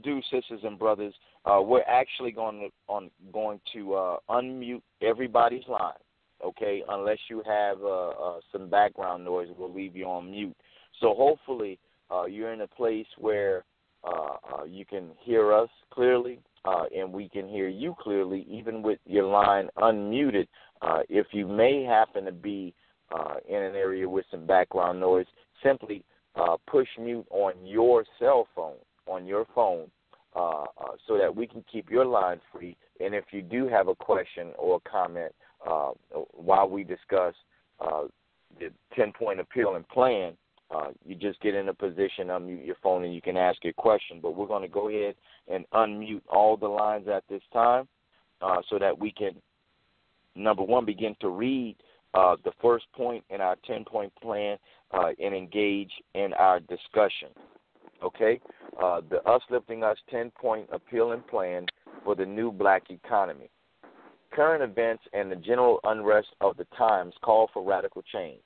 do, sisters and brothers, we're actually going to unmute everybody's line, okay? Unless you have some background noise, we'll leave you on mute. So hopefully you're in a place where you can hear us clearly and we can hear you clearly, even with your line unmuted. If you may happen to be in an area with some background noise, simply push mute on your cell phone, on your phone, so that we can keep your line free. And if you do have a question or a comment while we discuss the 10-point appeal and plan, you just get in a position, unmute your phone, and you can ask your question. But we're going to go ahead and unmute all the lines at this time so that we can, number one, begin to read the first point in our 10-point plan and engage in our discussion. Okay? The Us Lifting Us 10-point appeal and plan for the new black economy. Current events and the general unrest of the times call for radical change.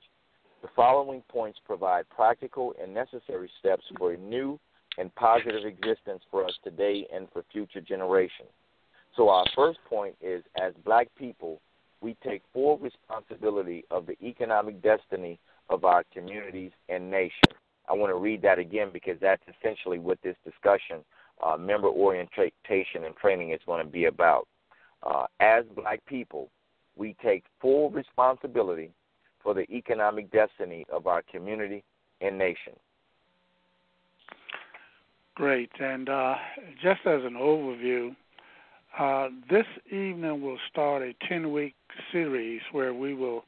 The following points provide practical and necessary steps for a new and positive existence for us today and for future generations. So our first point is, as black people, we take full responsibility of the economic destiny of our communities and nation. I want to read that again because that's essentially what this discussion, member orientation and training, is going to be about. As black people, we take full responsibility for the economic destiny of our community and nation. Great. And just as an overview, this evening we'll start a 10-week series where we will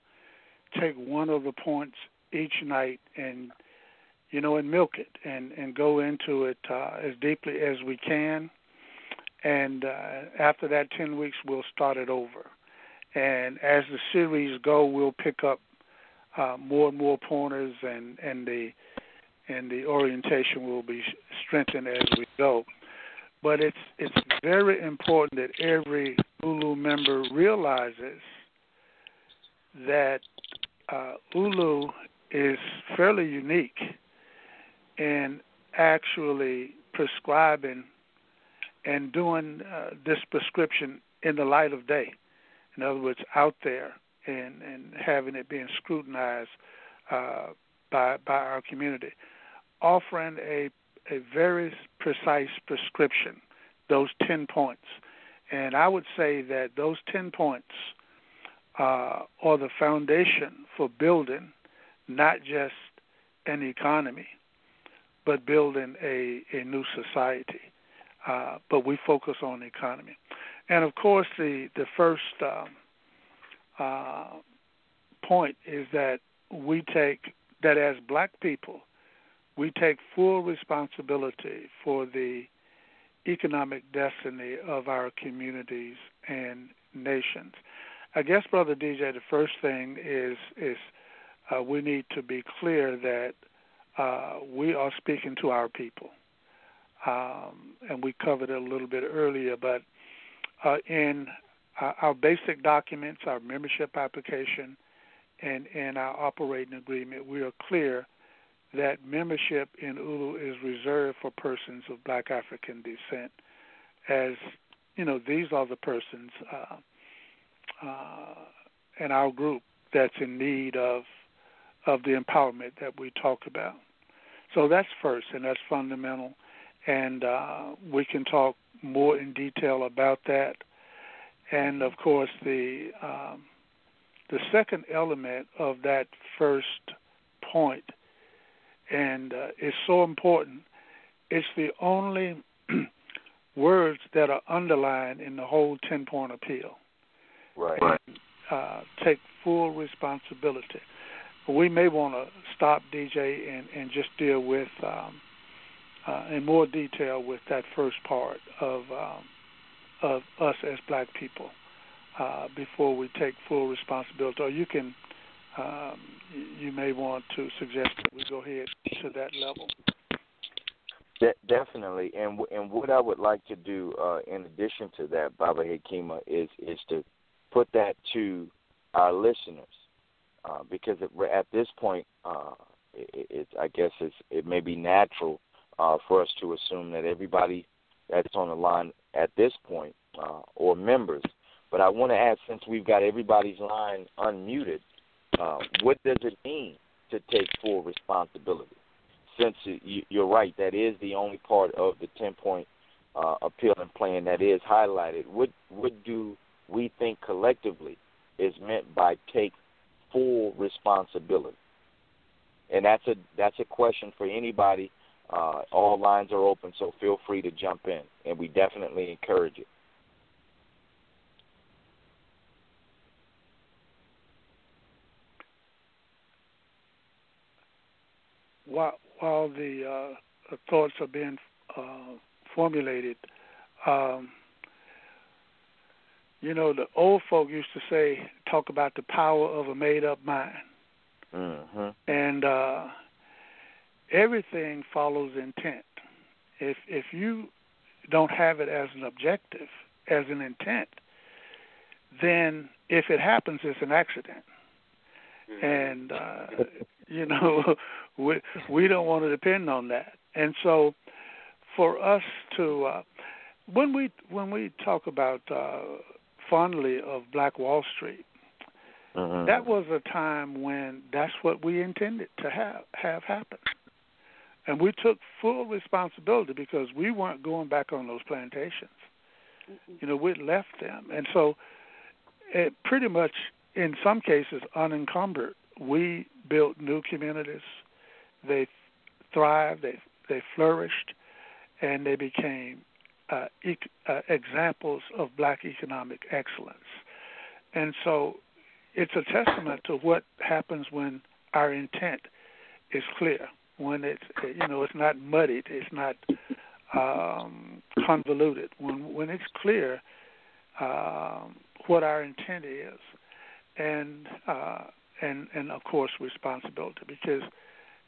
take one of the points each night and milk it and go into it as deeply as we can. And after that 10 weeks, we'll start it over. And as the series go, we'll pick up more and more pointers, and the orientation will be strengthened as we go. But it's very important that every ULU member realizes that ULU is fairly unique in actually prescribing and doing this prescription in the light of day. In other words, out there and having it being scrutinized by our community, offering a very precise prescription, those 10 points. And I would say that those 10 points are the foundation for building not just an economy, but building a new society. But we focus on the economy. And, of course, the first point is that we take, that as black people, we take full responsibility for the economic destiny of our communities and nations. I guess, Brother DJ, the first thing is we need to be clear that we are speaking to our people. And we covered it a little bit earlier, but in our basic documents, our membership application, and in our operating agreement, we are clear that membership in ULU is reserved for persons of black African descent. As these are the persons in our group that's in need of the empowerment that we talk about. So that's first, and that's fundamental. And we can talk more in detail about that. And, of course, the second element of that first point, and it's so important, it's the only words that are underlined in the whole 10-point appeal. Right. Take full responsibility. We may want to stop, DJ, and just deal with in more detail with that first part of us as black people before we take full responsibility. Or you can, you may want to suggest that we go ahead to that level. Definitely, and what I would like to do in addition to that, Baba Hekima, is to put that to our listeners because at this point, I guess it may be natural for us to assume that everybody that's on the line at this point, or members. But I want to ask, since we've got everybody's line unmuted, what does it mean to take full responsibility? Since you're right, that is the only part of the 10-point appeal and plan that is highlighted. What do we think collectively is meant by take full responsibility? And that's a question for anybody. All lines are open, so feel free to jump in, and we definitely encourage it. While the thoughts are being formulated, the old folk used to talk about the power of a made-up mind. Mm-hmm. And everything follows intent. If you don't have it as an objective, as an intent, then if it happens, it's an accident. And we don't want to depend on that. And so, for us to when we talk about fondly of Black Wall Street, mm-hmm. that was a time when that's what we intended to have happen. And we took full responsibility because we weren't going back on those plantations. We'd left them. And so it pretty much, in some cases, unencumbered, we built new communities. They thrived, they flourished, and they became examples of Black economic excellence. And so it's a testament to what happens when our intent is clear, when it's not muddied, it's not convoluted. When it's clear what our intent is, and of course responsibility, because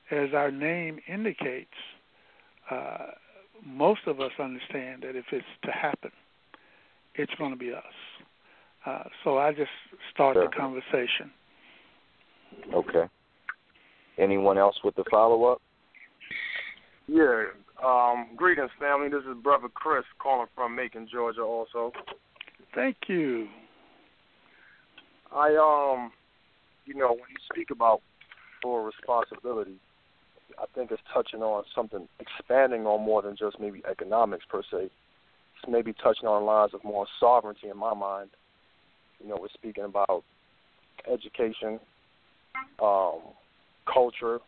as our name indicates, most of us understand that if it's to happen, it's going to be us. So I just start the conversation. Okay. Anyone else with the follow-up? Yeah. Greetings, family. This is Brother Chris calling from Macon, Georgia also. Thank you. When you speak about full responsibility, I think it's touching on something, expanding on more than just maybe economics per se. It's maybe touching on lines of more sovereignty in my mind. We're speaking about education, culture,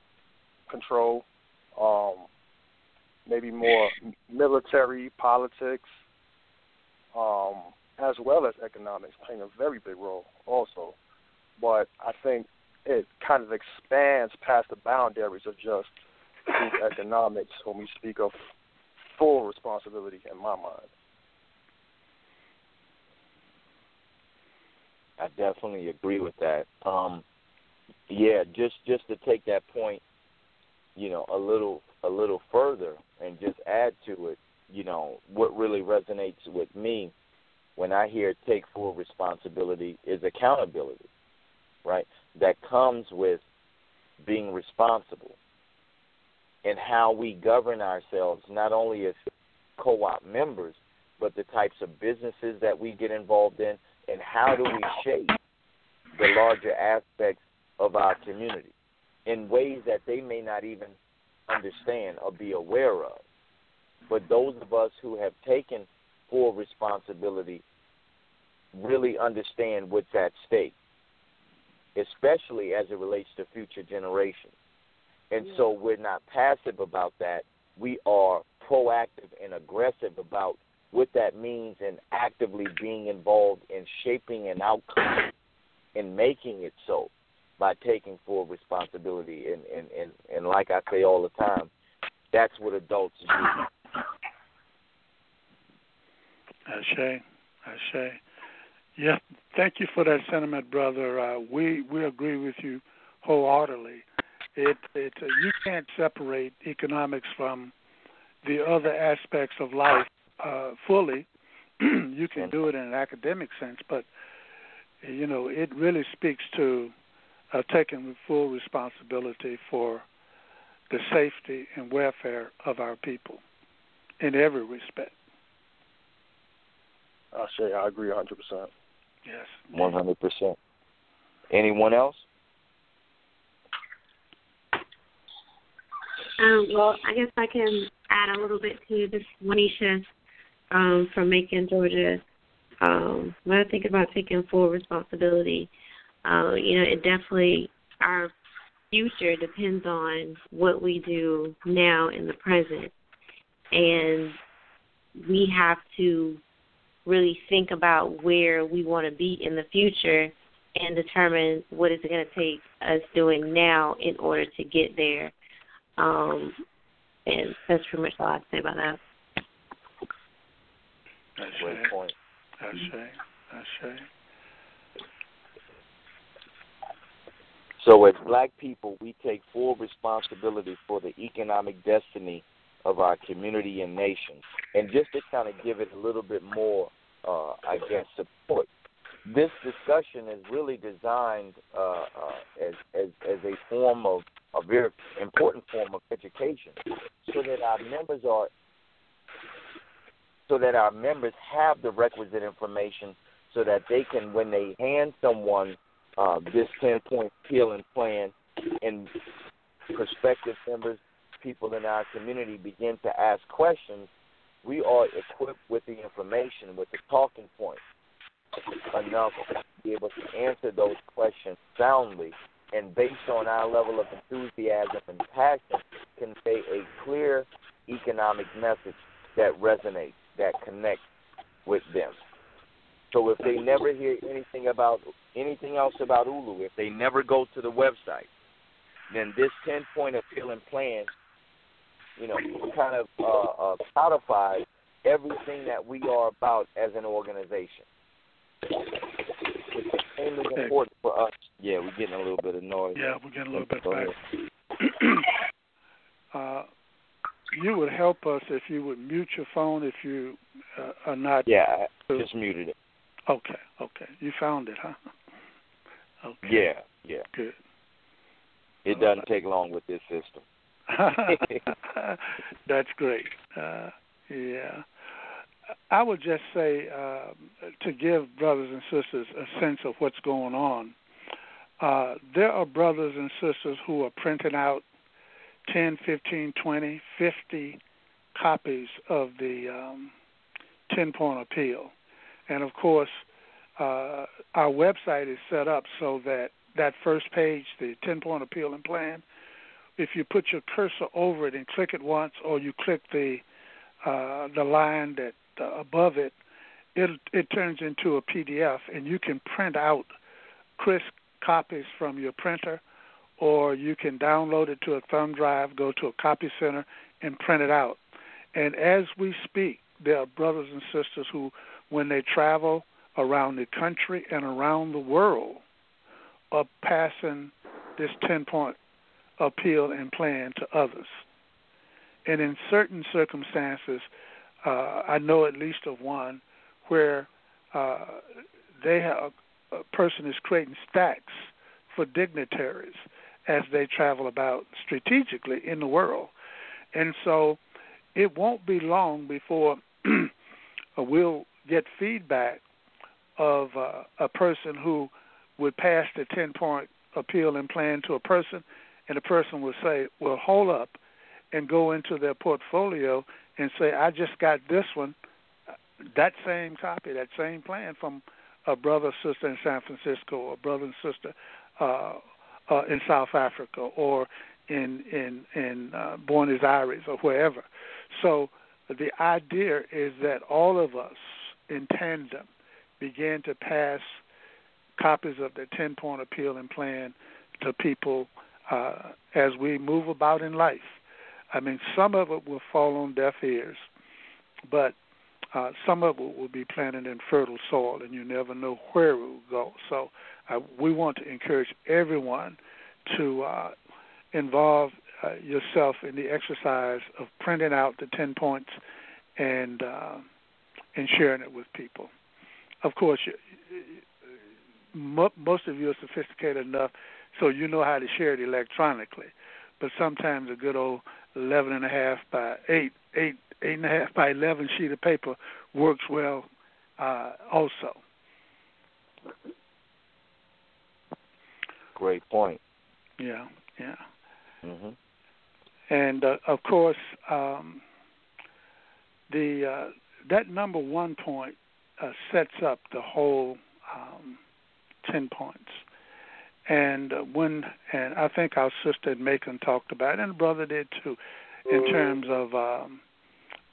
control, maybe more military, politics, as well as economics playing a very big role also. But I think it kind of expands past the boundaries of just economics when we speak of full responsibility in my mind. I definitely agree with that. Just to take that point, a little further and just add to it, what really resonates with me when I hear take full responsibility is accountability, right? That comes with being responsible and how we govern ourselves, not only as co-op members, but the types of businesses that we get involved in, and how do we shape the larger aspects of our community in ways that they may not even understand or be aware of. But those of us who have taken full responsibility really understand what's at stake, especially as it relates to future generations. And so we're not passive about that. We are proactive and aggressive about what that means and actively being involved in shaping an outcome and making it so by taking full responsibility. And like I say all the time, that's what adults do. Ashe. Yeah, thank you for that sentiment, brother. We agree with you wholeheartedly. You can't separate economics from the other aspects of life fully. You can do it in an academic sense, but it really speaks to taking full responsibility for the safety and welfare of our people in every respect. I agree 100%. Yes. 100%. Anyone else? Well, I guess I can add a little bit to this, Monisha, from Macon, Georgia. When I think about taking full responsibility, it definitely, our future depends on what we do now in the present. And we have to really think about where we want to be in the future and determine what is it going to take us doing now in order to get there. And that's pretty much all I have to say about that. Great point. That's right. So as black people, we take full responsibility for the economic destiny of our community and nation. And just to kind of give it a little bit more, support, this discussion is really designed as a form of a very important form of education, so that our members have the requisite information, so that they can, when they hand someone this 10-point healing plan, and prospective members, people in our community begin to ask questions, we are equipped with the information, with the talking points enough to be able to answer those questions soundly, and based on our level of enthusiasm and passion, convey a clear economic message that resonates, that connects with them. So if they never hear anything else about ULU, if they never go to the website, then this 10-point appealing plan, kind of codifies everything that we are about as an organization. It's extremely important for us. Yeah, we're getting a little bit of noise. Yeah, we're getting a little bit back. You would help us if you would mute your phone if you are not. Yeah, I just muted it. Okay. You found it, huh? Okay. Yeah. Good. It doesn't take long with this system. That's great. Yeah. I would just say to give brothers and sisters a sense of what's going on, there are brothers and sisters who are printing out 10, 15, 20, 50 copies of the 10-point appeal. And, of course, our website is set up so that first page, the 10-point appeal and plan, if you put your cursor over it and click it once, or you click the line that above it, it turns into a PDF, and you can print out crisp copies from your printer, or you can download it to a thumb drive, go to a copy center, and print it out. And as we speak, there are brothers and sisters who, when they travel around the country and around the world, are passing this 10-point appeal and plan to others. And in certain circumstances, I know at least of one where they have a person is creating stacks for dignitaries as they travel about strategically in the world. And so it won't be long before we'll get feedback of a person who would pass the 10-point appeal and plan to a person, and the person will say, well, hold up, and go into their portfolio and say, I just got this one, that same copy, that same plan from a brother or sister in San Francisco, or a brother and sister in South Africa, or in Buenos Aires, or wherever. So the idea is that all of us in tandem began to pass copies of the 10-point appeal and plan to people as we move about in life. I mean, some of it will fall on deaf ears, but some of it will be planted in fertile soil, and you never know where it will go. So we want to encourage everyone to involve yourself in the exercise of printing out the 10 points and sharing it with people. Of course, most of you are sophisticated enough so you know how to share it electronically, but sometimes a good old 11.5 by 8.5 by 11 sheet of paper works well also. Great point. Yeah. Mm-hmm. And of course, that number 1 point sets up the whole 10 points. And I think our sister in Macon talked about it, and the brother did too, in terms of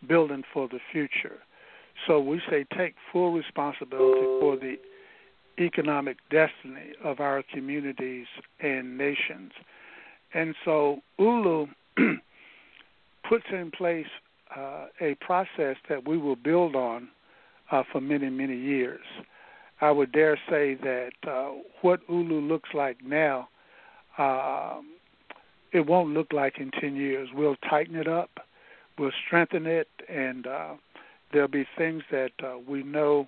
building for the future. So we say take full responsibility for the economic destiny of our communities and nations. And so ULU puts in place a process that we will build on for many, many years. I would dare say that what ULU looks like now, it won't look like in 10 years. We'll tighten it up, we'll strengthen it, and there'll be things that we know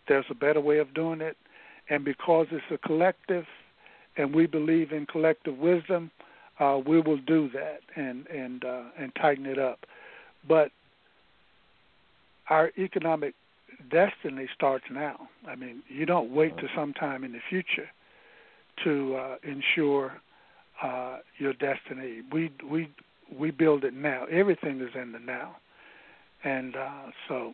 there's a better way of doing it. And because it's a collective and we believe in collective wisdom, we will do that and tighten it up. But our economic destiny starts now. I mean, you don't wait to sometime in the future to ensure your destiny. We build it now. Everything is in the now. And so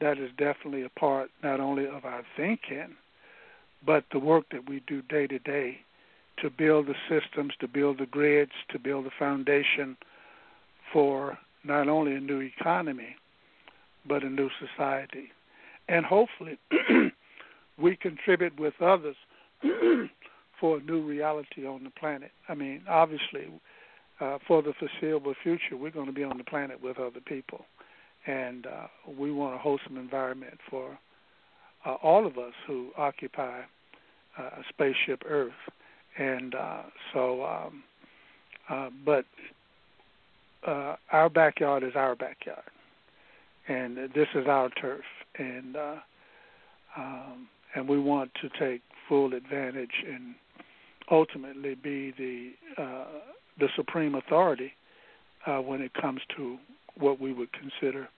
that is definitely a part not only of our thinking, but the work that we do day to day to build the systems, to build the grids, to build the foundation for not only a new economy, but a new society. And hopefully we contribute with others for a new reality on the planet. I mean, obviously, for the foreseeable future, we're going to be on the planet with other people. And we want a wholesome environment for all of us who occupy spaceship Earth. And but our backyard is our backyard. And this is our turf. And we want to take full advantage and ultimately be the supreme authority when it comes to what we would consider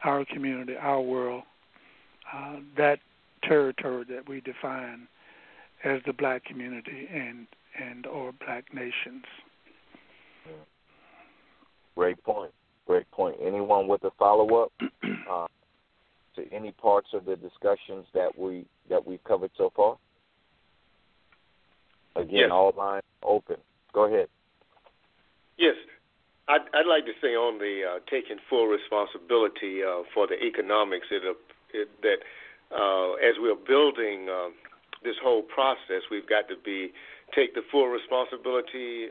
our community, our world, that territory that we define as the black community and or black nations. Great point. Great point. Anyone with a follow-up to any parts of the discussions that we've covered so far? Again, yes. All lines open. Go ahead. Yes. I'd like to say on the taking full responsibility for the economics that as we're building this whole process, we've got to take the full responsibility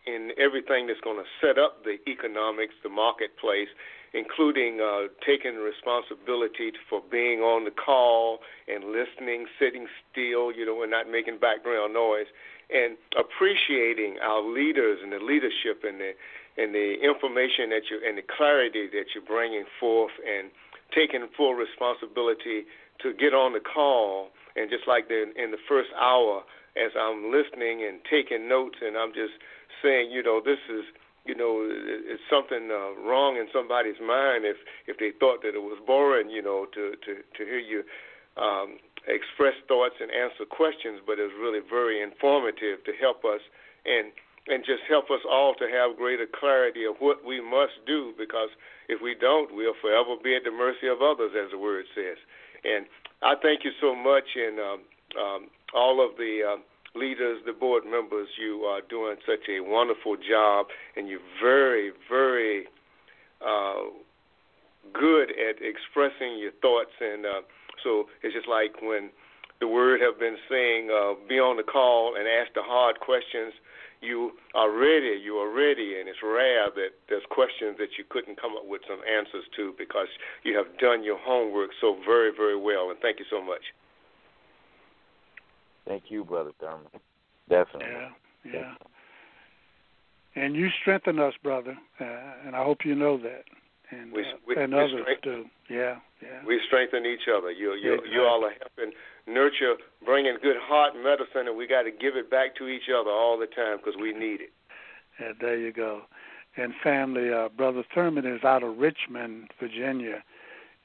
in everything that's going to set up the economics, the marketplace, including taking responsibility for being on the call and listening, sitting still, and not making background noise, and appreciating our leaders and the leadership and the information and the clarity that you're bringing forth, and taking full responsibility to get on the call. And just like in the first hour, as I'm listening and taking notes, and I'm just saying, this is, it's something wrong in somebody's mind if they thought that it was boring, to hear you express thoughts and answer questions, but it's really very informative to help us and just help us all to have greater clarity of what we must do, because if we don't, we'll forever be at the mercy of others, as the word says. And I thank you so much, and all of the leaders, the board members, you are doing such a wonderful job, and you're very, very good at expressing your thoughts. And so it's just like when the word have been saying, be on the call and ask the hard questions. You are ready, and it's rare that there's questions that you couldn't come up with some answers to, because you have done your homework so very, very well, and thank you so much. Thank you, Brother Thurman. Definitely. Yeah. And you strengthen us, brother, and I hope you know that, and others do. Yeah. We strengthen each other. You all are helping nurture, bringing good heart medicine, and we got to give it back to each other all the time because we need it. Yeah, there you go. and family. Brother Thurman is out of Richmond, Virginia,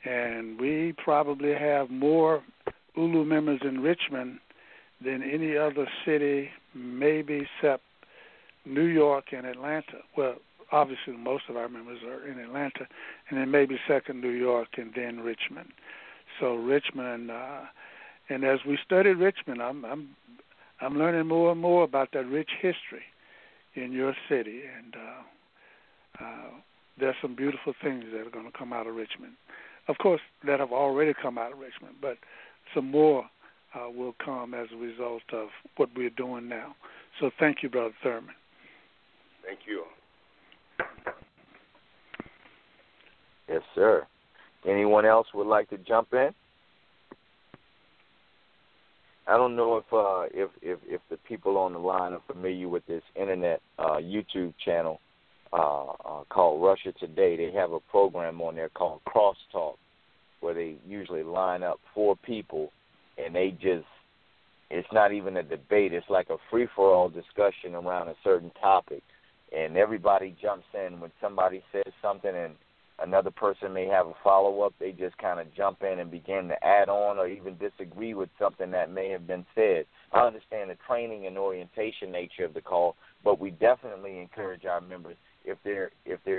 and we probably have more ULU members in Richmond than any other city, maybe except New York and Atlanta. Well, obviously most of our members are in Atlanta, and then maybe second New York and then Richmond. So Richmond, and as we study Richmond, I'm learning more and more about that rich history in your city, and there's some beautiful things that are going to come out of Richmond. Of course, that have already come out of Richmond, but some more will come as a result of what we're doing now. So thank you, Brother Thurman. Thank you. Yes, sir. Anyone else would like to jump in? I don't know if the people on the line are familiar with this internet YouTube channel called Russia Today. They have a program on there called Crosstalk, where they usually line up 4 people, and it's not even a debate. It's like a free-for-all discussion around a certain topic, and everybody jumps in when somebody says something and another person may have a follow-up. They just kind of jump in and begin to add on or even disagree with something that may have been said. I understand the training and orientation nature of the call, but we definitely encourage our members, if there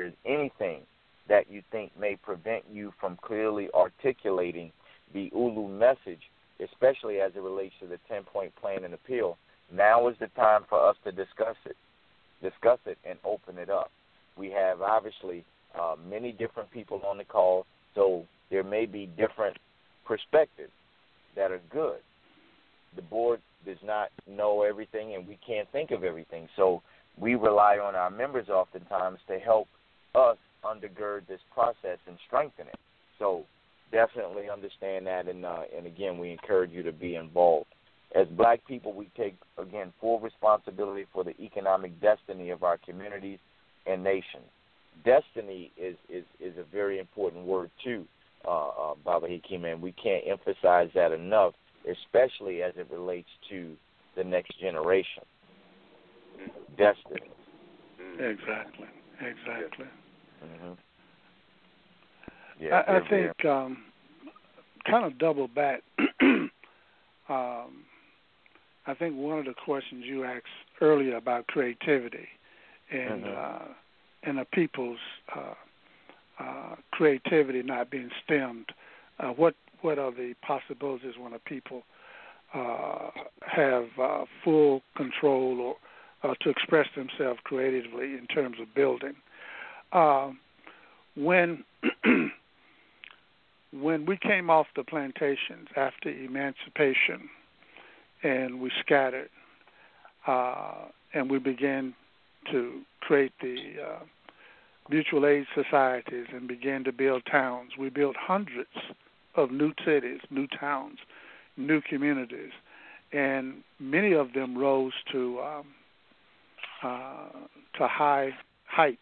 is anything that you think may prevent you from clearly articulating the ULU message, especially as it relates to the 10-point plan and appeal, now is the time for us to discuss it and open it up. We have obviously many different people on the call, so there may be different perspectives that are good. The board does not know everything, and we can't think of everything, so we rely on our members oftentimes to help us undergird this process and strengthen it. So definitely understand that, and again, we encourage you to be involved. As black people, we take, again, full responsibility for the economic destiny of our communities and nations. Destiny is a very important word, too, Baba Hakeem, and we can't emphasize that enough, especially as it relates to the next generation. Destiny. Exactly. Mm-hmm. Yeah, I think kind of double back. I think one of the questions you asked earlier about creativity and a people's creativity not being stemmed. What are the possibilities when a people have full control or to express themselves creatively in terms of building? When we came off the plantations after emancipation and we scattered and we began to create the mutual aid societies and began to build towns, we built hundreds of new cities, new towns, new communities, and many of them rose to high heights,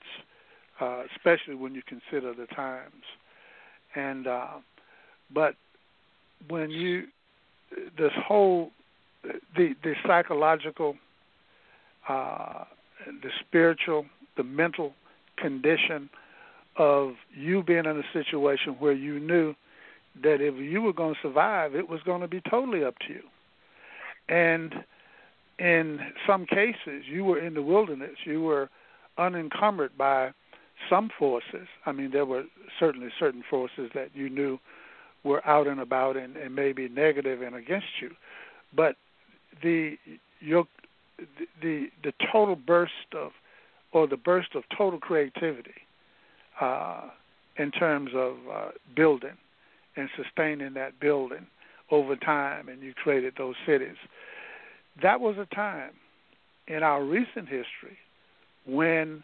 especially when you consider the times. And but when this whole the psychological, the spiritual, the mental condition of you being in a situation where you knew that if you were going to survive, it was going to be totally up to you. And in some cases, you were in the wilderness. You were unencumbered by some forces. I mean, there were certainly certain forces that you knew were out and about and maybe negative and against you. But the total burst of total creativity in terms of building and sustaining that building over time, and you created those cities. That was a time in our recent history when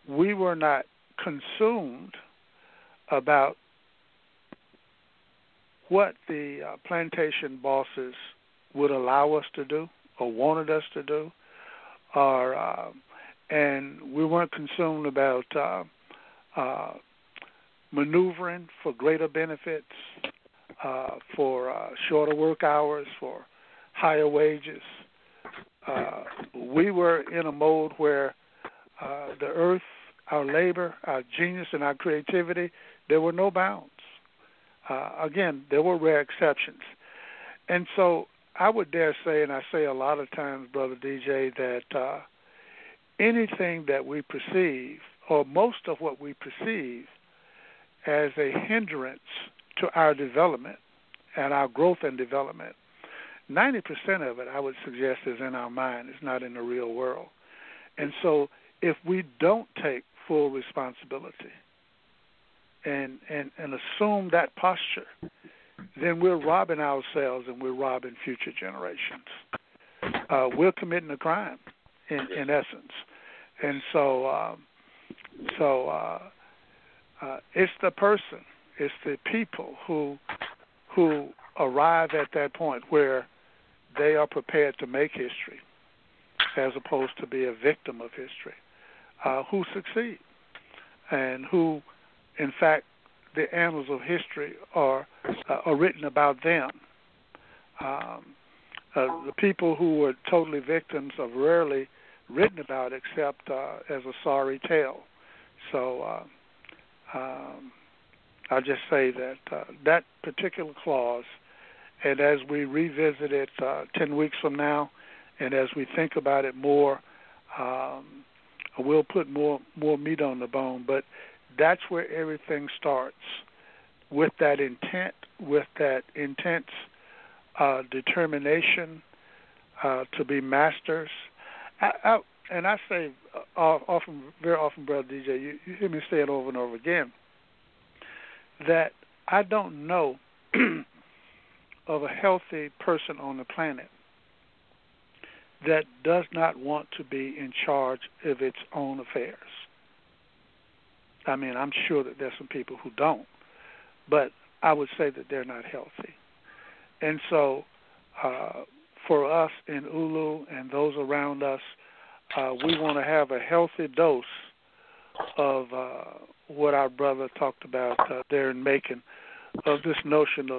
we were not consumed about what the plantation bosses would allow us to do or wanted us to do, and we weren't consumed about maneuvering for greater benefits, for shorter work hours, for higher wages. We were in a mode where the earth, our labor, our genius, and our creativity, there were no bounds. Again, there were rare exceptions. And so I would dare say, and I say a lot of times, Brother DJ, that anything that we perceive, or most of what we perceive as a hindrance to our development and our growth and development, 90% of it, I would suggest, is in our mind. It's not in the real world. And so if we don't take full responsibility and assume that posture, then we're robbing ourselves and we're robbing future generations. We're committing a crime, in essence. And so it's the person, it's the people who arrive at that point where they are prepared to make history as opposed to be a victim of history, who succeed and who, in fact, the annals of history are written about them. The people who were totally victims are rarely written about except as a sorry tale. So I'll just say that that particular clause, and as we revisit it 10 weeks from now, and as we think about it more, we'll put more meat on the bone. But that's where everything starts, with that intent, with that intense determination to be masters. And I say very often, Brother DJ, you hear me say it over and over again, that I don't know of a healthy person on the planet that does not want to be in charge of its own affairs. I mean, I'm sure that there's some people who don't, but I would say that they're not healthy. And so for us in ULU and those around us, we want to have a healthy dose of what our brother talked about there in Macon, of this notion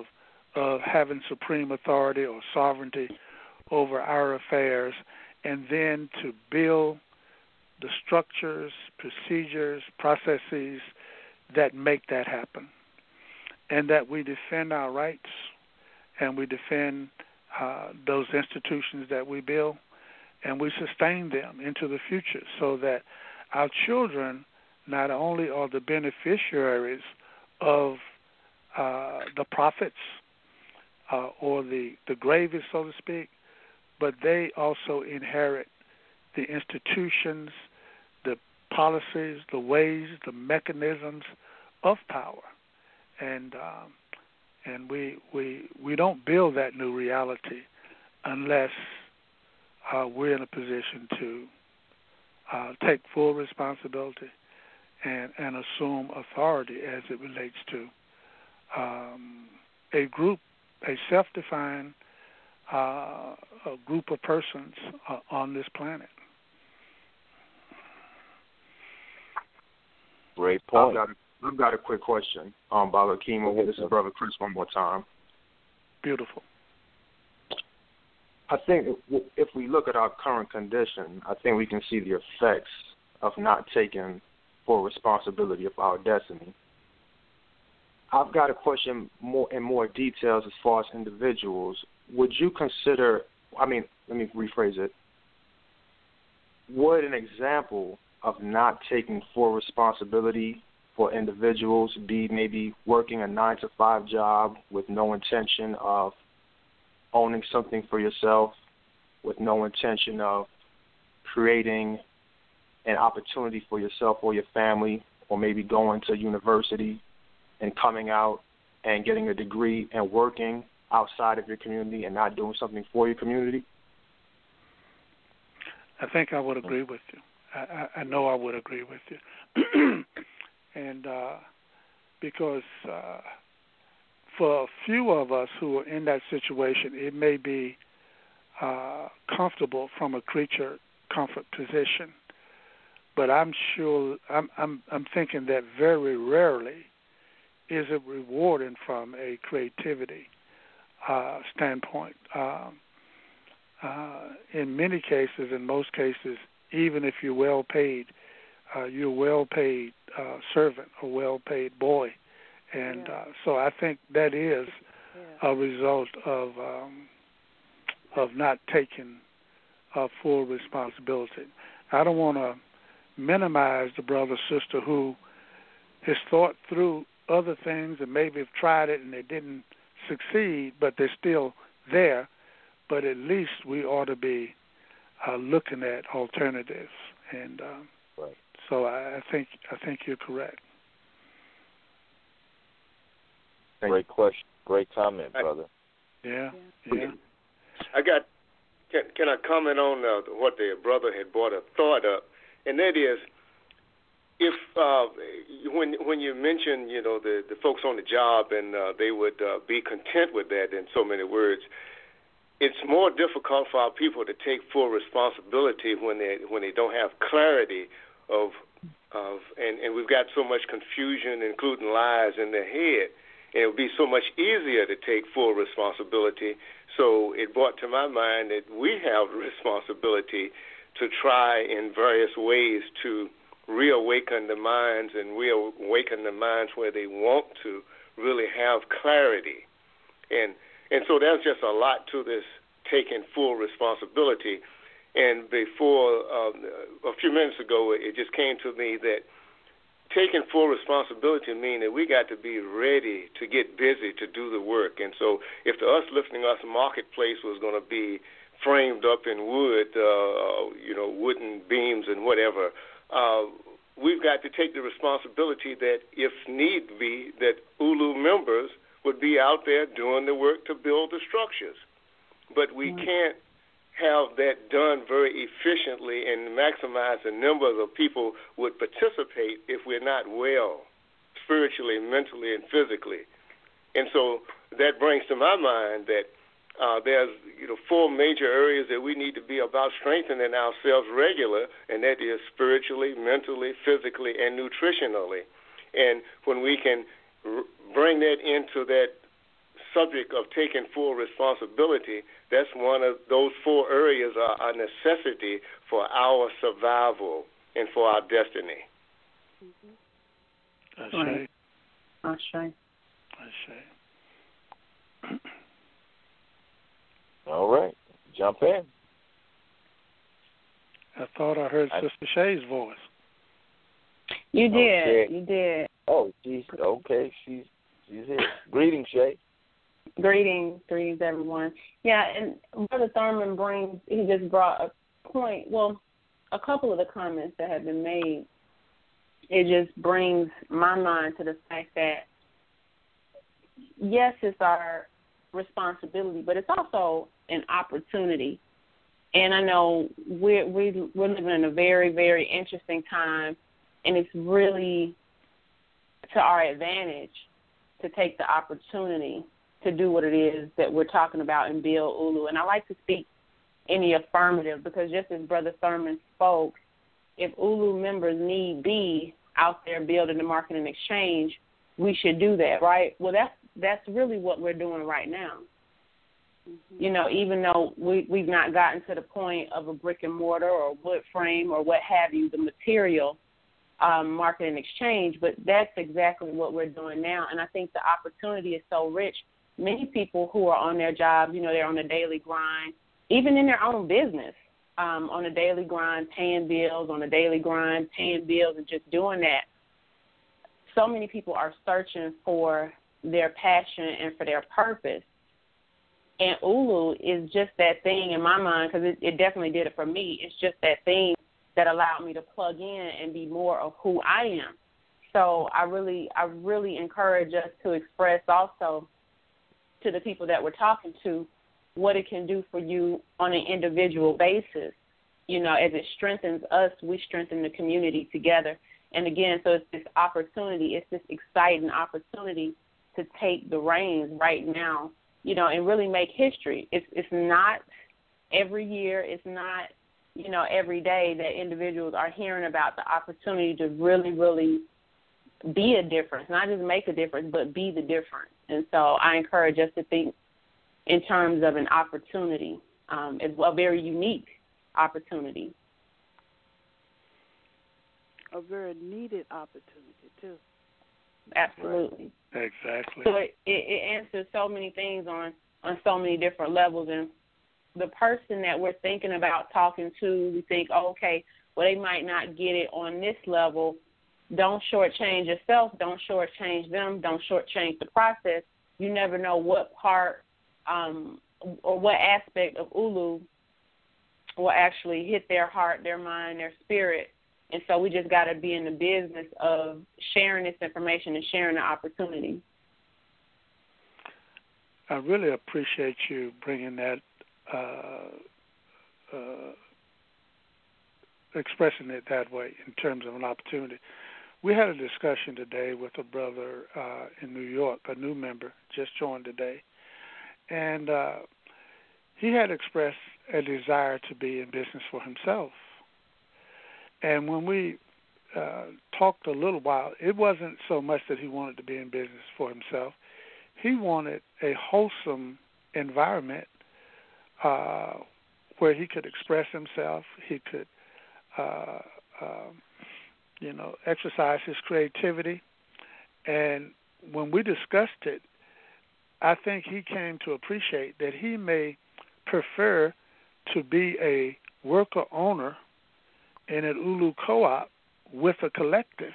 of having supreme authority or sovereignty over our affairs, and then to build the structures, procedures, processes that make that happen, and that we defend our rights and we defend those institutions that we build, and we sustain them into the future so that our children not only are the beneficiaries of the profits or the gravy, so to speak, but they also inherit the institutions, the policies, the ways, the mechanisms of power. And we don't build that new reality unless we're in a position to take full responsibility and assume authority as it relates to a group, a self-defined a group of persons on this planet. Great point. I've got a quick question. Bala Kimo, this is Brother Chris one more time. Beautiful. I think if we look at our current condition, I think we can see the effects of not taking full responsibility of our destiny. I've got a question in more details as far as individuals. Would you consider, let me rephrase it, would an example of not taking full responsibility for individuals be maybe working a 9-to-5 job with no intention of owning something for yourself, with no intention of creating an opportunity for yourself or your family, or maybe going to university and coming out and getting a degree and working outside of your community and not doing something for your community? I think I would agree with you. I know I would agree with you. And because for a few of us who are in that situation, it may be comfortable from a creature comfort position, but I'm thinking that very rarely is it rewarding from a creativity standpoint. In many cases, in most cases, even if you're well paid, you're a well-paid servant, a well-paid boy. And so I think that is a result of not taking full responsibility. I don't want to minimize the brother, sister who has thought through other things and maybe have tried it and they didn't succeed, but they're still there. But at least we ought to be looking at alternatives. And right. So I think you're correct. Great question. Great comment, brother. Yeah. I got. Can I comment on what the brother had brought a thought up, and that is, if when you mentioned the folks on the job and they would be content with that in so many words, it's more difficult for our people to take full responsibility when they don't have clarity of and we've got so much confusion, including lies in their head. And it would be so much easier to take full responsibility. So it brought to my mind that we have the responsibility to try in various ways to reawaken the minds and reawaken the minds where they want to really have clarity. And so there's just a lot to this taking full responsibility. And before, a few minutes ago, it just came to me that taking full responsibility means that we got to be ready to get busy to do the work. And so if the Us marketplace was going to be framed up in wood, wooden beams and whatever, we've got to take the responsibility that if need be, that ULU members would be out there doing the work to build the structures. But we can't have that done very efficiently and maximize the number of people would participate if we're not well spiritually, mentally, and physically. And so that brings to my mind that there's 4 major areas that we need to be about strengthening ourselves regular, and that is spiritually, mentally, physically, and nutritionally. And when we can bring that into that subject of taking full responsibility, that's one of those 4 areas are a necessity for our survival and for our destiny. Ashe. All right. Jump in. I thought I heard Sister Shay's voice. You did. Okay. You did. Oh, she's okay. She's here. Greetings, Shay. Greetings, everyone. Yeah, and Brother Thurman he just brought a point. Well, a couple of the comments that have been made, it just brings my mind to the fact that, yes, it's our responsibility, but it's also an opportunity. And I know we're living in a very, very interesting time, and it's really to our advantage to take the opportunity to do what it is that we're talking about and build ULU. And I like to speak in the affirmative because just as Brother Thurman spoke, if ULU members need be out there building the market and exchange, we should do that, right? Well, that's really what we're doing right now. Mm-hmm. Even though we've not gotten to the point of a brick and mortar or wood frame or what have you, the material market and exchange, but that's exactly what we're doing now. And I think the opportunity is so rich. Many people who are on their jobs, they're on a daily grind, even in their own business, on a daily grind, paying bills, and just doing that. So many people are searching for their passion and for their purpose. And ULU is just that thing in my mind, because it definitely did it for me. It's just that thing that allowed me to plug in and be more of who I am. So I really encourage us to express also to the people that we're talking to what it can do for you on an individual basis. As it strengthens us, we strengthen the community together. And again, so it's this opportunity, it's this exciting opportunity to take the reins right now, and really make history. It's not every year, it's not, every day that individuals are hearing about the opportunity to really, really be a difference, not just make a difference, but be the difference. And so I encourage us to think in terms of an opportunity, as well, a very unique opportunity. a very needed opportunity too. Absolutely. Exactly. So it answers so many things on so many different levels. And the person that we're thinking about talking to, we think, oh, okay, well, they might not get it on this level. Don't shortchange yourself. Don't shortchange them. Don't shortchange the process. You never know what part or what aspect of ULU will actually hit their heart, their mind, their spirit. And so we just got to be in the business of sharing this information and sharing the opportunity. I really appreciate you bringing that, expressing it that way in terms of an opportunity. We had a discussion today with a brother in New York, a new member, just joined today, and he had expressed a desire to be in business for himself. And when we talked a little while, it wasn't so much that he wanted to be in business for himself. He wanted a wholesome environment where he could express himself, he could, exercise his creativity. And when we discussed it, I think he came to appreciate that he may prefer to be a worker owner in an ULU co-op with a collective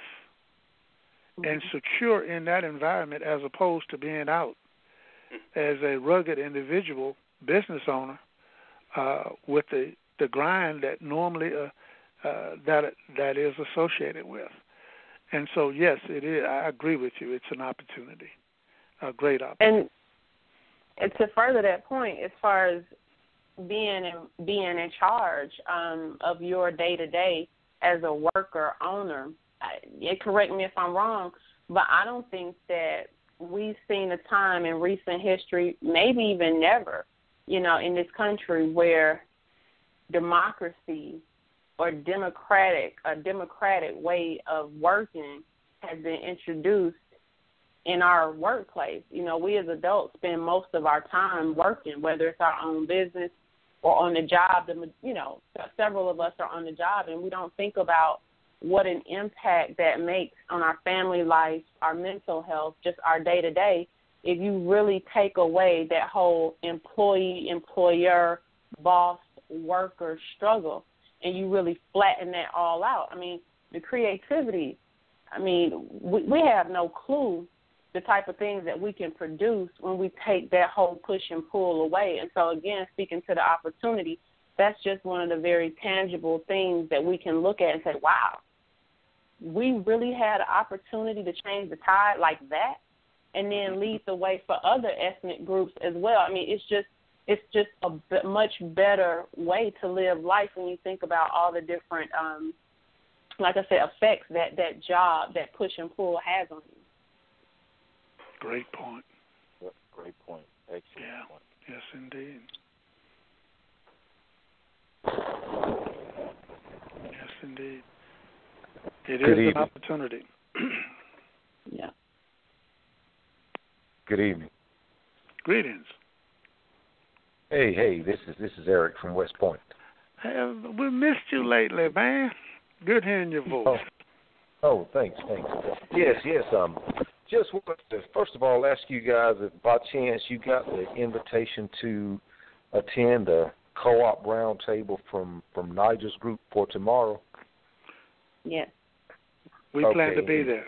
and secure in that environment as opposed to being out as a rugged individual business owner with the grind that normally that is associated with. And so, yes, it is. I agree with you. It's an opportunity, a great opportunity. And to further that point, as far as being in charge of your day-to-day as a worker owner, correct me if I'm wrong, but I don't think that we've seen a time in recent history, maybe even never, in this country where democracy or a democratic way of working has been introduced in our workplace. We as adults spend most of our time working, whether it's our own business or on the job. Several of us are on the job, and we don't think about what an impact that makes on our family life, our mental health, just our day-to-day, if you really take away that whole employee, employer, boss, worker struggle, and you really flatten that all out. I mean, the creativity, we have no clue the type of things that we can produce when we take that whole push and pull away. And so, again, speaking to the opportunity, that's just one of the very tangible things that we can look at and say, wow, we really had an opportunity to change the tide like that and then lead the way for other ethnic groups as well. It's just a much better way to live life when you think about all the different, like I said, effects that job, that push and pull has on you. Great point. Yep, great point. Excellent point. Yes, indeed. Yes, indeed. It is an opportunity. Yeah. Good evening. Greetings. Hey, this is Eric from West Point. Hey, we missed you lately, man. Good hearing your voice. Oh, thanks. Yes. Just wanted to, first of all, ask you guys if by chance you got the invitation to attend the co-op roundtable from Nigel's group for tomorrow. Yes. We plan to be there.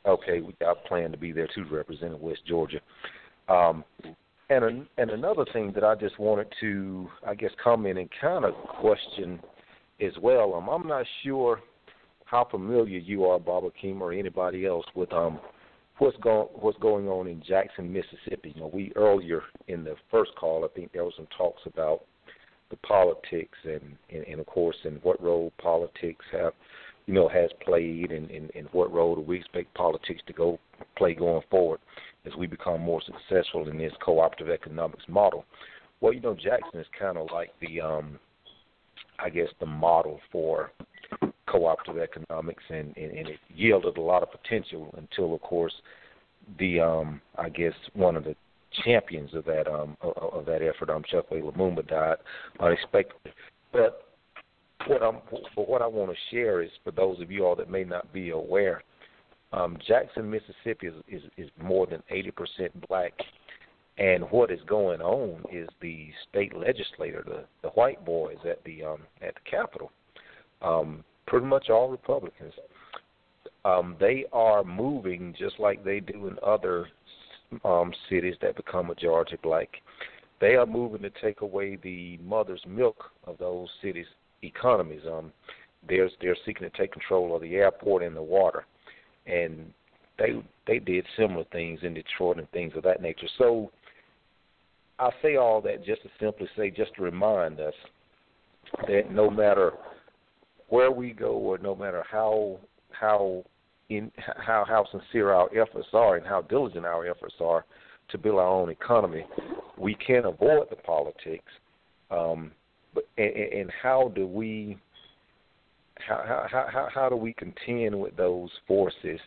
Okay, I plan to be there too, representing West Georgia. And another thing that I just wanted to, I guess, comment and kind of question as well. I'm not sure how familiar you are, Bob Akeem, or anybody else with what's going on in Jackson, Mississippi. We earlier in the first call, I think there was some talks about the politics and of course, and what role politics has played, and what role do we expect politics to play going forward as we become more successful in this cooperative economics model. Well, Jackson is kind of like the, I guess, the model for cooperative economics, and it yielded a lot of potential until, of course, the, I guess, one of the champions of that effort, Chuck Lumumba, died unexpectedly. But what I want to share is, for those of you all that may not be aware, Jackson, Mississippi is more than 80% black, and what is going on is the state legislator, the white boys at the Capitol, pretty much all Republicans. They are moving just like they do in other cities that become majority black. They are moving to take away the mother's milk of those cities' economies. They're seeking to take control of the airport and the water, and they did similar things in Detroit and things of that nature. So I say all that just to simply say, just to remind us that no matter where we go, or no matter how sincere our efforts are and how diligent our efforts are to build our own economy, we can't avoid the politics. But how do we contend with those forces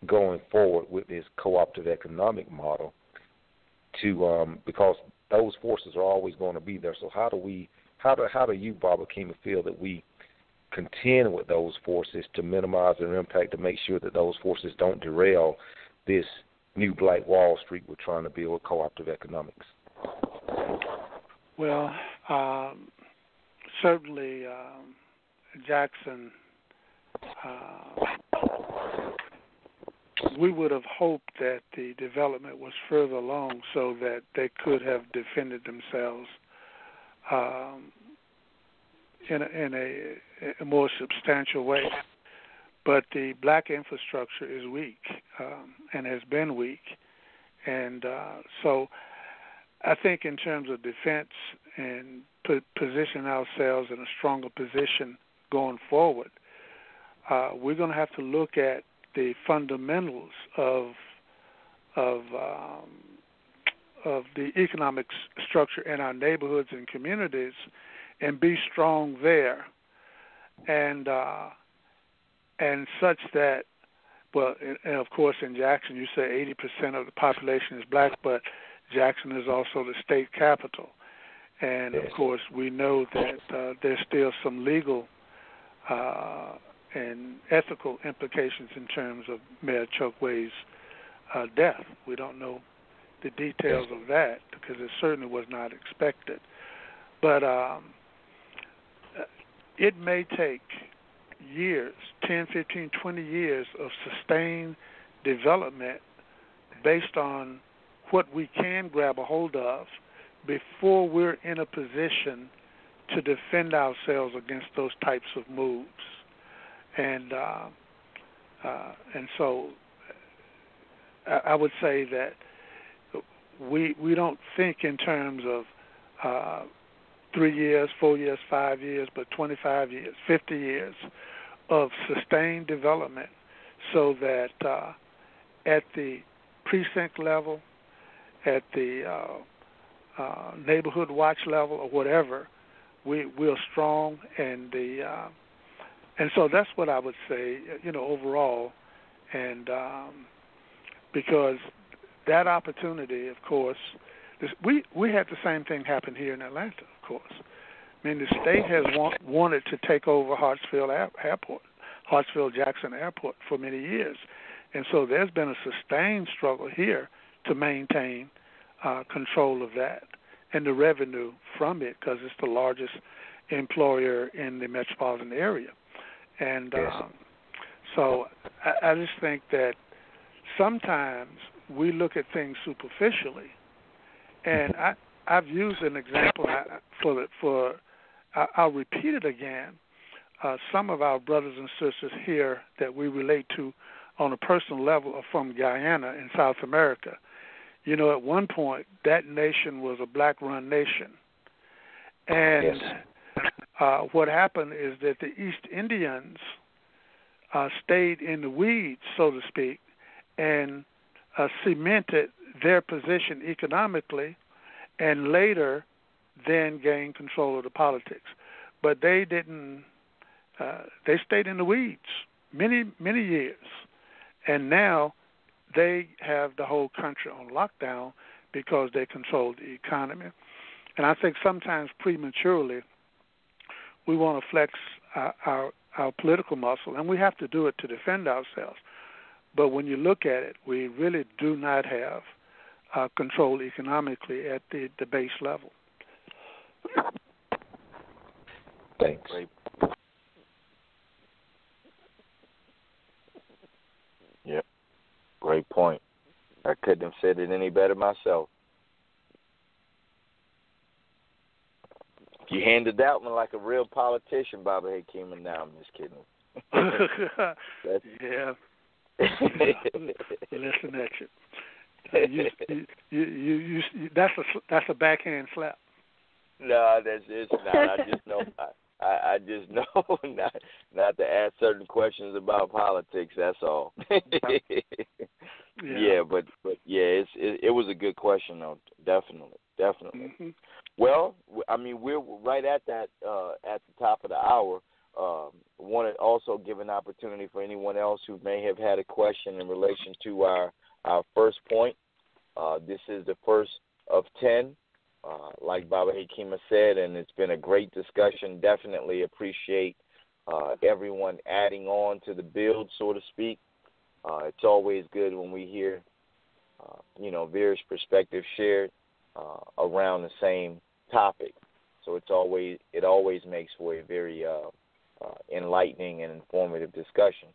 going forward with this cooperative economic model? Because those forces are always going to be there. So how do you, Barbara Kima, feel that we contend with those forces to minimize their impact, to make sure that those forces don't derail this new Black Wall Street we're trying to build with cooperative economics? Well, certainly Jackson, we would have hoped that the development was further along so that they could have defended themselves in a more substantial way. But the black infrastructure is weak and has been weak. And so I think in terms of defense and position ourselves in a stronger position going forward, we're going to have to look at the fundamentals of the economic structure in our neighborhoods and communities, and be strong there, and such that, well, and of course in Jackson you say 80% of the population is black, but Jackson is also the state capital, and of course we know that there's still some legal and ethical implications in terms of Mayor Chokwe's death. We don't know the details of that because it certainly was not expected. But it may take years, 10, 15, 20 years of sustained development based on what we can grab a hold of before we're in a position to defend ourselves against those types of moves. And so I would say that we don't think in terms of 3 years, 4 years, 5 years, but 25 years, 50 years of sustained development, so that at the precinct level, at the neighborhood watch level, or whatever, we're strong, and so that's what I would say, overall, and because that opportunity, of course, we had the same thing happen here in Atlanta, of course. I mean, the state has wanted to take over Hartsfield-Jackson Airport for many years, and so there's been a sustained struggle here to maintain control of that and the revenue from it, because it's the largest employer in the metropolitan area. And so I just think that sometimes we look at things superficially. And I've used an example I'll repeat it again. Some of our brothers and sisters here that we relate to on a personal level are from Guyana in South America. At one point, that nation was a black-run nation. And what happened is that the East Indians stayed in the weeds, so to speak, and cemented their position economically, and later then gained control of the politics. But they didn't. They stayed in the weeds many, many years, and now they have the whole country on lockdown because they control the economy. And I think sometimes prematurely we want to flex our political muscle, and we have to do it to defend ourselves. But when you look at it, we really do not have control economically at the base level. Thanks. Great. Yep. Great point. I couldn't have said it any better myself. You handed that one like a real politician, Baba Hakeem, and now I'm just kidding. Yeah. Listen at you. That's a backhand slap. No, it's not. I just know not to ask certain questions about politics. That's all. Yeah, but yeah, it was a good question though. Definitely. Mm-hmm. Well, I mean, we're right at that at the top of the hour. Want to also give an opportunity for anyone else who may have had a question in relation to our first point. This is the first of 10, like Baba Hakima said, and it's been a great discussion. Definitely appreciate everyone adding on to the build, so to speak. It's always good when we hear, various perspectives shared around the same topic. So it always makes for a very enlightening and informative discussion.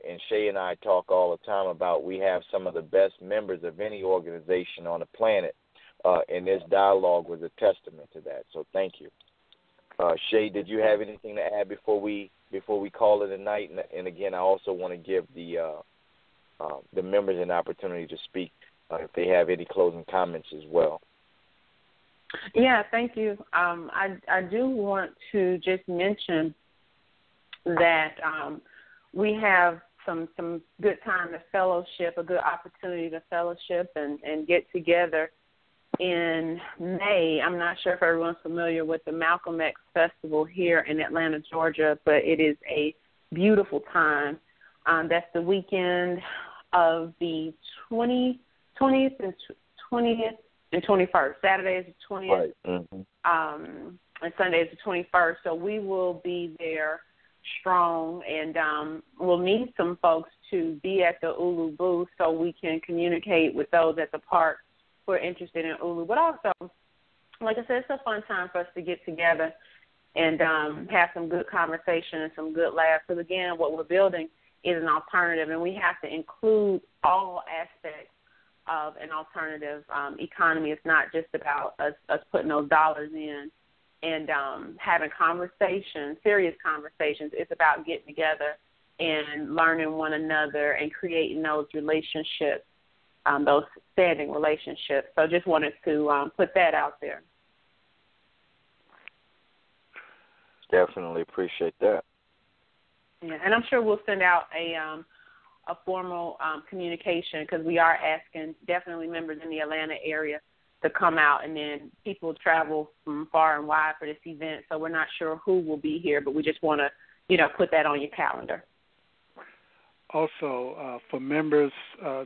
And Shay and I talk all the time about we have some of the best members of any organization on the planet, and this dialogue was a testament to that. So thank you. Shay, did you have anything to add before we call it a night? And again, I also want to give the members an opportunity to speak if they have any closing comments as well. Yeah, thank you. I do want to just mention that we have some good time to fellowship, a good opportunity to fellowship and get together in May. I'm not sure if everyone's familiar with the Malcolm X Festival here in Atlanta, Georgia, but it is a beautiful time. That's the weekend of the 20th and 21st. Saturday is the 20th, right. Mm-hmm. And Sunday is the 21st. So we will be there strong, and we'll need some folks to be at the ULU booth so we can communicate with those at the park who are interested in ULU. But also, like I said, it's a fun time for us to get together and have some good conversation and some good laughs. Because, again, what we're building is an alternative, and we have to include all aspects of an alternative economy. It's not just about us putting those dollars in and having conversations, serious conversations. It's about getting together and learning one another and creating those relationships, those standing relationships. So just wanted to put that out there. Definitely appreciate that. Yeah, and I'm sure we'll send out a formal communication, because we are asking definitely members in the Atlanta area to come out, and then people travel from far and wide for this event, so we're not sure who will be here, but we just want to, put that on your calendar. Also, for members,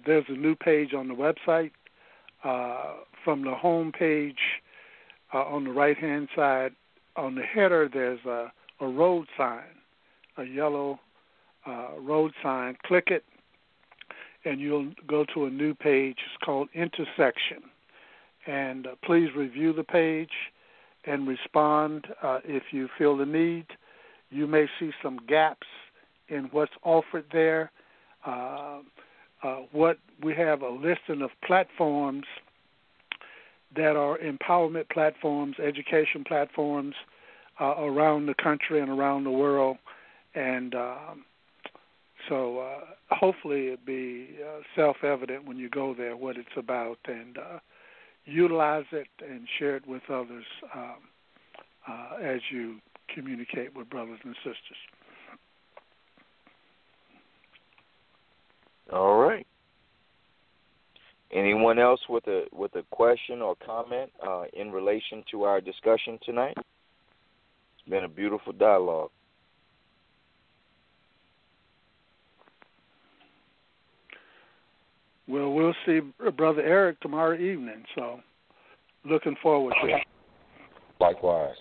there's a new page on the website. From the home page on the right-hand side, on the header, there's a road sign, a yellow road sign. Click it, and you'll go to a new page. It's called Intersection. And please review the page and respond if you feel the need. You may see some gaps in what's offered there. What we have a listing of platforms that are empowerment platforms, education platforms around the country and around the world. And so hopefully it'll be self-evident when you go there what it's about, and utilize it and share it with others as you communicate with brothers and sisters. All right. Anyone else with a question or comment in relation to our discussion tonight? It's been a beautiful dialogue. Well, we'll see Brother Eric tomorrow evening, so looking forward to it. Likewise.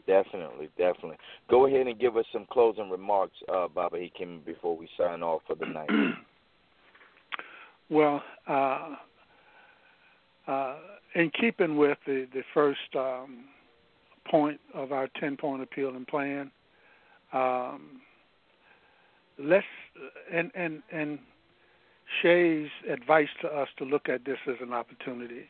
Definitely. Go ahead and give us some closing remarks, Baba Hikim, before we sign off for the night. Well, in keeping with the first point of our 10-point appeal and plan, let's and Shay's advice to us to look at this as an opportunity.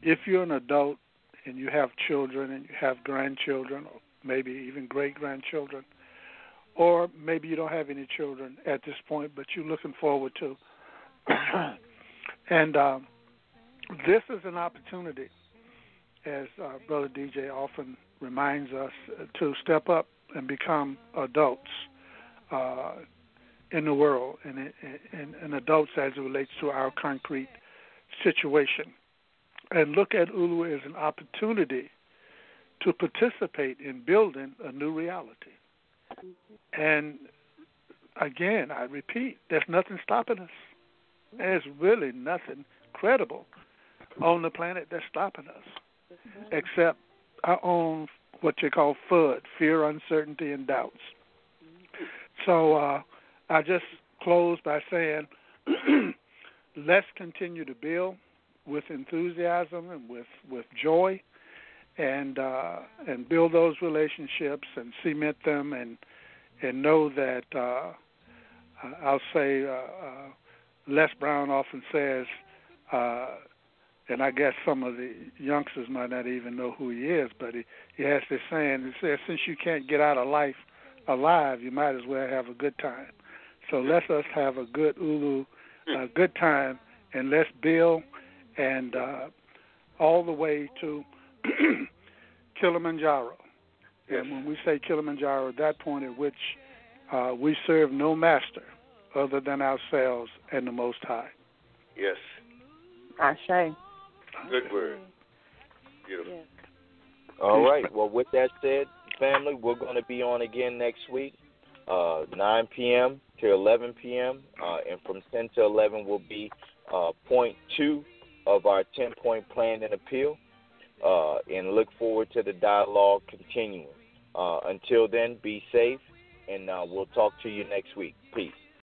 If you're an adult and you have children and you have grandchildren or maybe even great-grandchildren, or maybe you don't have any children at this point, but you're looking forward to. And this is an opportunity, as Brother DJ often reminds us, to step up and become adults in the world, and adults as it relates to our concrete situation. And look at ULU as an opportunity to participate in building a new reality. And again, I repeat, there's nothing stopping us. There's really nothing credible on the planet that's stopping us, except our own, what you call FUD, fear, uncertainty, and doubts. So I just close by saying, let's continue to build with enthusiasm and with joy, and build those relationships and cement them, and know that I'll say Les Brown often says, and I guess some of the youngsters might not even know who he is, but he has this saying. He says, since you can't get out of life alive, you might as well have a good time. So let us have a good ULU, a good time, and let's build, and all the way to Kilimanjaro. And when we say Kilimanjaro, that point at which we serve no master other than ourselves and the Most High. Yes. Ashe. Good word. Beautiful. Yes. All right. Well, with that said, family, we're going to be on again next week, 9 p.m. to 11 p.m., and from 10 to 11 will be point 2 of our 10-point plan and appeal, and look forward to the dialogue continuing. Until then, be safe, and we'll talk to you next week. Peace.